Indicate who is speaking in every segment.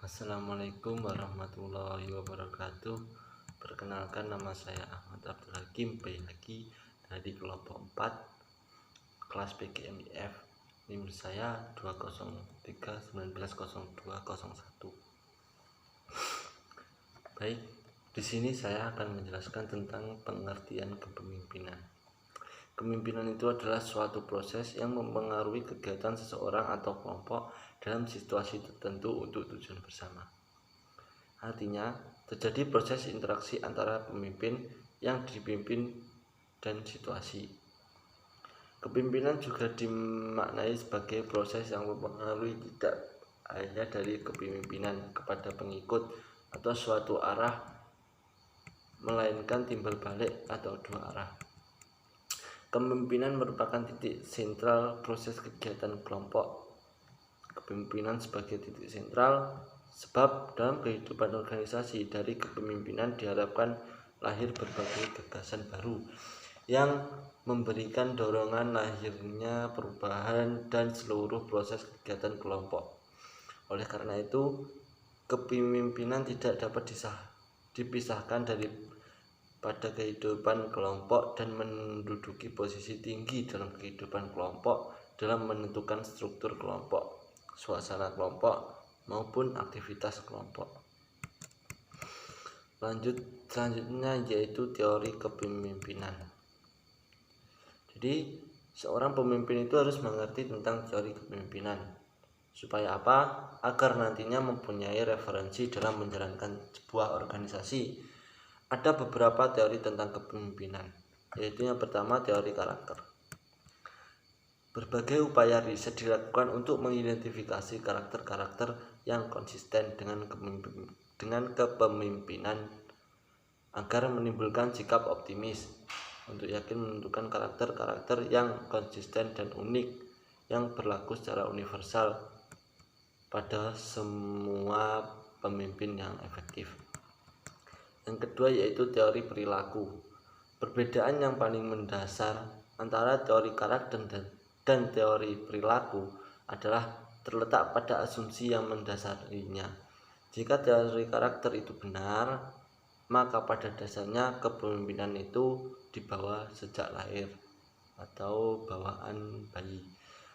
Speaker 1: Assalamualaikum warahmatullahi wabarakatuh. Perkenalkan, nama saya Ahmad Abdul Hakim lagi dari kelompok 4 kelas PGMIF. NIM saya 203190201. Baik, di sini saya akan menjelaskan tentang pengertian kepemimpinan. Kepemimpinan itu adalah suatu proses yang mempengaruhi kegiatan seseorang atau kelompok dalam situasi tertentu untuk tujuan bersama. Artinya, terjadi proses interaksi antara pemimpin yang dipimpin dan situasi. Kepemimpinan juga dimaknai sebagai proses yang mempengaruhi tidak hanya dari kepemimpinan kepada pengikut atau suatu arah, melainkan timbal balik atau dua arah. Kepemimpinan merupakan titik sentral proses kegiatan kelompok. Kepemimpinan sebagai titik sentral sebab dalam kehidupan organisasi dari kepemimpinan diharapkan lahir berbagai gagasan baru yang memberikan dorongan lahirnya perubahan dan seluruh proses kegiatan kelompok. Oleh karena itu, kepemimpinan tidak dapat dipisahkan dari pada kehidupan kelompok dan menduduki posisi tinggi dalam kehidupan kelompok dalam menentukan struktur kelompok, suasana kelompok, maupun aktivitas kelompok. Selanjutnya yaitu teori kepemimpinan. Jadi, seorang pemimpin itu harus mengerti tentang teori kepemimpinan. Supaya apa? Agar nantinya mempunyai referensi dalam menjalankan sebuah organisasi. Ada beberapa teori tentang kepemimpinan, yaitu yang pertama teori karakter. Berbagai upaya riset dilakukan untuk mengidentifikasi karakter-karakter yang konsisten dengan kepemimpinan agar menimbulkan sikap optimis untuk yakin menentukan karakter-karakter yang konsisten dan unik yang berlaku secara universal pada semua pemimpin yang efektif. Yang kedua yaitu teori perilaku. Perbedaan yang paling mendasar antara teori karakter dan teori perilaku adalah terletak pada asumsi yang mendasarinya. Jika teori karakter itu benar, maka pada dasarnya kepemimpinan itu dibawa sejak lahir atau bawaan bayi.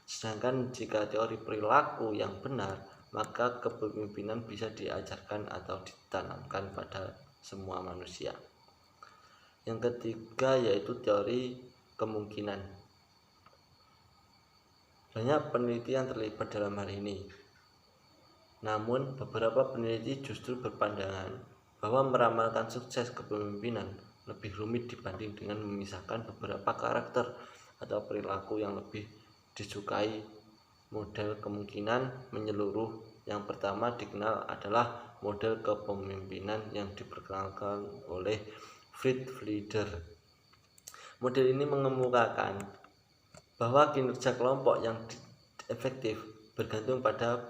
Speaker 1: Sedangkan jika teori perilaku yang benar, maka kepemimpinan bisa diajarkan atau ditanamkan pada semua manusia. Yang ketiga yaitu teori kemungkinan. Banyak peneliti yang terlibat dalam hal ini. Namun beberapa peneliti justru berpandangan bahwa meramalkan sukses kepemimpinan lebih rumit dibanding dengan memisahkan beberapa karakter atau perilaku yang lebih disukai. Model kemungkinan menyeluruh yang pertama dikenal adalah model kepemimpinan yang diperkenalkan oleh Fritz Leider. Model ini mengemukakan bahwa kinerja kelompok yang efektif bergantung pada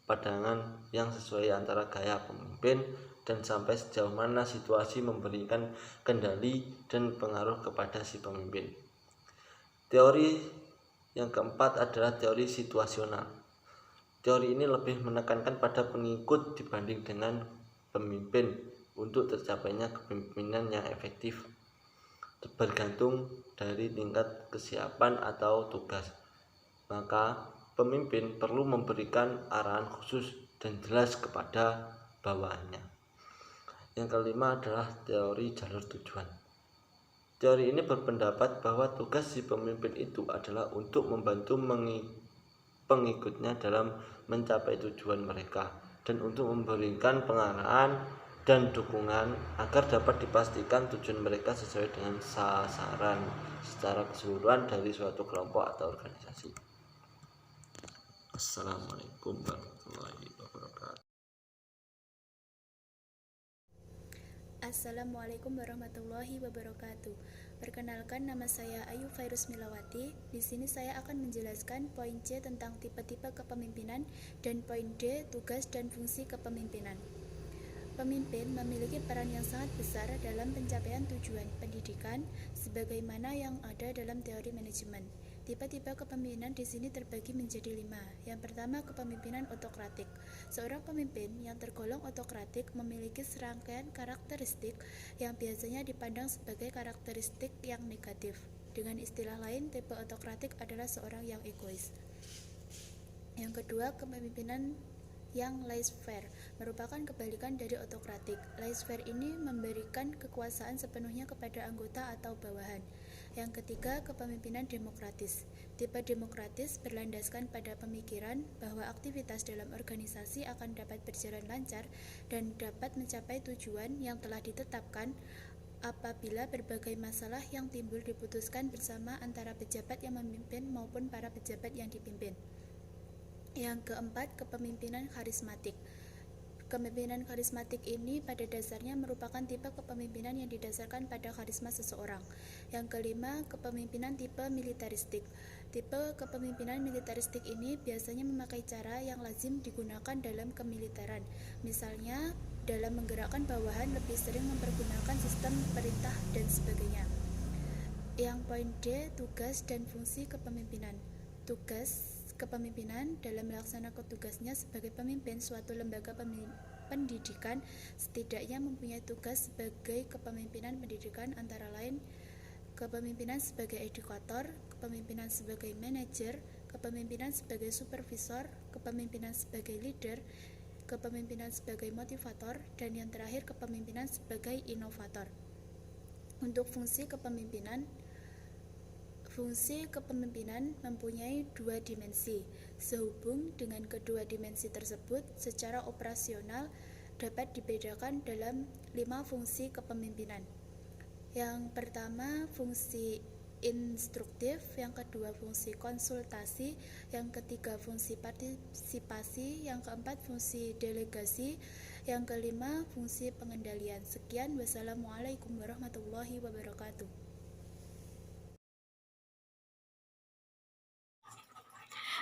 Speaker 1: pandangan yang sesuai antara gaya pemimpin dan sampai sejauh mana situasi memberikan kendali dan pengaruh kepada si pemimpin. Teori yang keempat adalah teori situasional. Teori ini lebih menekankan pada pengikut dibanding dengan pemimpin untuk tercapainya kepemimpinan yang efektif, bergantung dari tingkat kesiapan atau tugas. Maka pemimpin perlu memberikan arahan khusus dan jelas kepada bawahannya. Yang kelima adalah teori jalur tujuan. Teori ini berpendapat bahwa tugas si pemimpin itu adalah untuk membantu pengikutnya dalam mencapai tujuan mereka dan untuk memberikan pengarahan dan dukungan agar dapat dipastikan tujuan mereka sesuai dengan sasaran secara keseluruhan dari suatu kelompok atau organisasi. Assalamualaikum warahmatullahi wabarakatuh.
Speaker 2: Assalamualaikum warahmatullahi wabarakatuh. Perkenalkan, nama saya Ayu Fairus Milawati. Di sini saya akan menjelaskan poin C tentang tipe-tipe kepemimpinan dan poin D tugas dan fungsi kepemimpinan. Pemimpin memiliki peran yang sangat besar dalam pencapaian tujuan pendidikan sebagaimana yang ada dalam teori manajemen. Tipe-tipe kepemimpinan di sini terbagi menjadi 5. Yang pertama, kepemimpinan otokratik. Seorang pemimpin yang tergolong otokratik memiliki serangkaian karakteristik yang biasanya dipandang sebagai karakteristik yang negatif. Dengan istilah lain, tipe otokratik adalah seorang yang egois. Yang kedua, kepemimpinan yang laissez-faire merupakan kebalikan dari otokratik. Laissez-faire ini memberikan kekuasaan sepenuhnya kepada anggota atau bawahan. Yang ketiga, kepemimpinan demokratis. Tipe demokratis berlandaskan pada pemikiran bahwa aktivitas dalam organisasi akan dapat berjalan lancar dan dapat mencapai tujuan yang telah ditetapkan apabila berbagai masalah yang timbul diputuskan bersama antara pejabat yang memimpin maupun para pejabat yang dipimpin. Yang keempat, kepemimpinan karismatik. Kepemimpinan karismatik ini pada dasarnya merupakan tipe kepemimpinan yang didasarkan pada karisma seseorang. Yang kelima, kepemimpinan tipe militaristik. Tipe kepemimpinan militaristik ini biasanya memakai cara yang lazim digunakan dalam kemiliteran. Misalnya, dalam menggerakkan bawahan lebih sering mempergunakan sistem perintah dan sebagainya. Yang poin D, tugas dan fungsi kepemimpinan. Tugas kepemimpinan dalam melaksanakan tugasnya sebagai pemimpin suatu lembaga pendidikan setidaknya mempunyai tugas sebagai kepemimpinan pendidikan, antara lain kepemimpinan sebagai edukator, kepemimpinan sebagai manajer, kepemimpinan sebagai supervisor, kepemimpinan sebagai leader, kepemimpinan sebagai motivator, dan yang terakhir kepemimpinan sebagai inovator. Untuk fungsi kepemimpinan mempunyai dua dimensi. Sehubung dengan kedua dimensi tersebut, secara operasional dapat dibedakan dalam 5 fungsi kepemimpinan. Yang pertama, fungsi instruktif, yang kedua fungsi konsultasi, yang ketiga fungsi partisipasi, yang keempat fungsi delegasi, yang kelima fungsi pengendalian. Sekian, wassalamualaikum warahmatullahi wabarakatuh.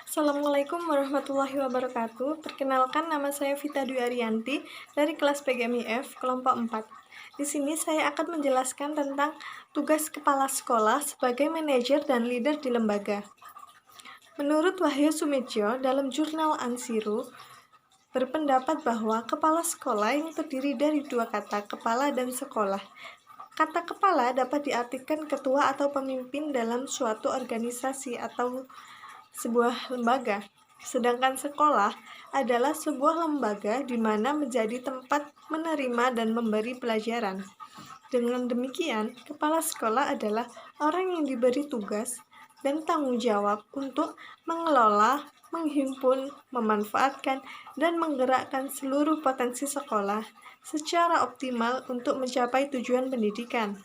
Speaker 3: Assalamualaikum warahmatullahi wabarakatuh. Perkenalkan, nama saya Vita Dwi Ariyanti dari kelas PGMIF kelompok 4. Di sini saya akan menjelaskan tentang tugas kepala sekolah sebagai manajer dan leader di lembaga. Menurut Wahyu Sumidjo dalam jurnal Ansiru berpendapat bahwa kepala sekolah yang terdiri dari dua kata, kepala dan sekolah. Kata kepala dapat diartikan ketua atau pemimpin dalam suatu organisasi atau sebuah lembaga, sedangkan sekolah adalah sebuah lembaga di mana menjadi tempat menerima dan memberi pelajaran. Dengan demikian, kepala sekolah adalah orang yang diberi tugas dan tanggung jawab untuk mengelola, menghimpun, memanfaatkan, dan menggerakkan seluruh potensi sekolah secara optimal untuk mencapai tujuan pendidikan.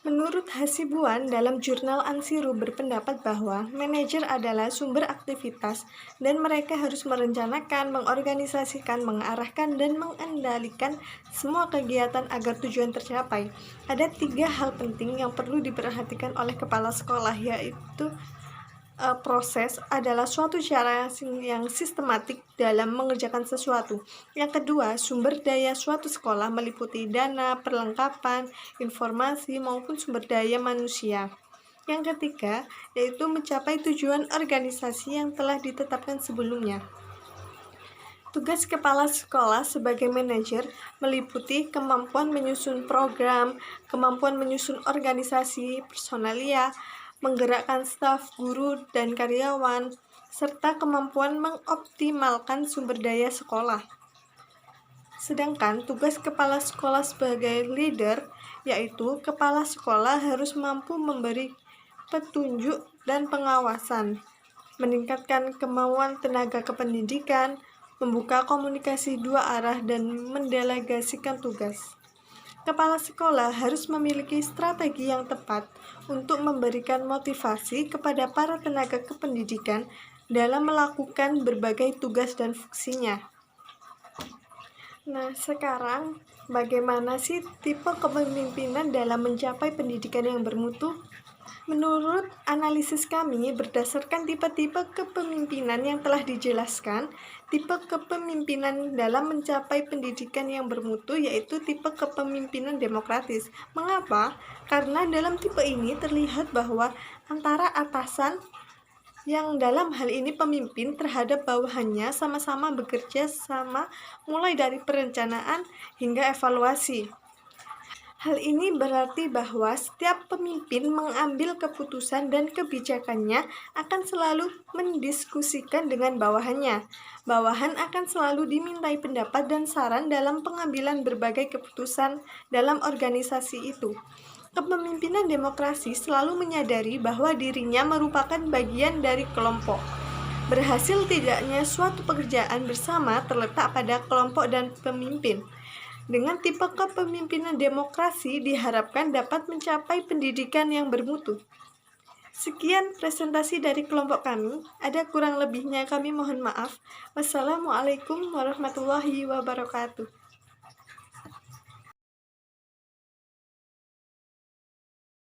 Speaker 3: Menurut Hasibuan dalam jurnal Ansiru berpendapat bahwa manajer adalah sumber aktivitas dan mereka harus merencanakan, mengorganisasikan, mengarahkan, dan mengendalikan semua kegiatan agar tujuan tercapai. Ada 3 hal penting yang perlu diperhatikan oleh kepala sekolah, yaitu proses adalah suatu cara yang sistematik dalam mengerjakan sesuatu. Yang kedua, sumber daya suatu sekolah meliputi dana, perlengkapan, informasi, maupun sumber daya manusia. Yang ketiga, yaitu mencapai tujuan organisasi yang telah ditetapkan sebelumnya. Tugas kepala sekolah sebagai manajer meliputi kemampuan menyusun program, kemampuan menyusun organisasi, personalia, menggerakkan staf, guru, dan karyawan, serta kemampuan mengoptimalkan sumber daya sekolah. Sedangkan tugas kepala sekolah sebagai leader, yaitu kepala sekolah harus mampu memberi petunjuk dan pengawasan, meningkatkan kemauan tenaga kependidikan, membuka komunikasi dua arah, dan mendelegasikan tugas. Kepala sekolah harus memiliki strategi yang tepat untuk memberikan motivasi kepada para tenaga kependidikan dalam melakukan berbagai tugas dan fungsinya. Nah, sekarang bagaimana sih tipe kepemimpinan dalam mencapai pendidikan yang bermutu? Menurut analisis kami, berdasarkan tipe-tipe kepemimpinan yang telah dijelaskan, tipe kepemimpinan dalam mencapai pendidikan yang bermutu yaitu tipe kepemimpinan demokratis. Mengapa? Karena dalam tipe ini terlihat bahwa antara atasan yang dalam hal ini pemimpin terhadap bawahannya sama-sama bekerja sama mulai dari perencanaan hingga evaluasi. Hal ini berarti bahwa setiap pemimpin mengambil keputusan dan kebijakannya akan selalu mendiskusikan dengan bawahannya. Bawahan akan selalu dimintai pendapat dan saran dalam pengambilan berbagai keputusan dalam organisasi itu. Kepemimpinan demokrasi selalu menyadari bahwa dirinya merupakan bagian dari kelompok. Berhasil tidaknya suatu pekerjaan bersama terletak pada kelompok dan pemimpin. Dengan tipe kepemimpinan demokrasi diharapkan dapat mencapai pendidikan yang bermutu. Sekian presentasi dari kelompok kami. Ada kurang lebihnya kami mohon maaf. Wassalamualaikum warahmatullahi wabarakatuh.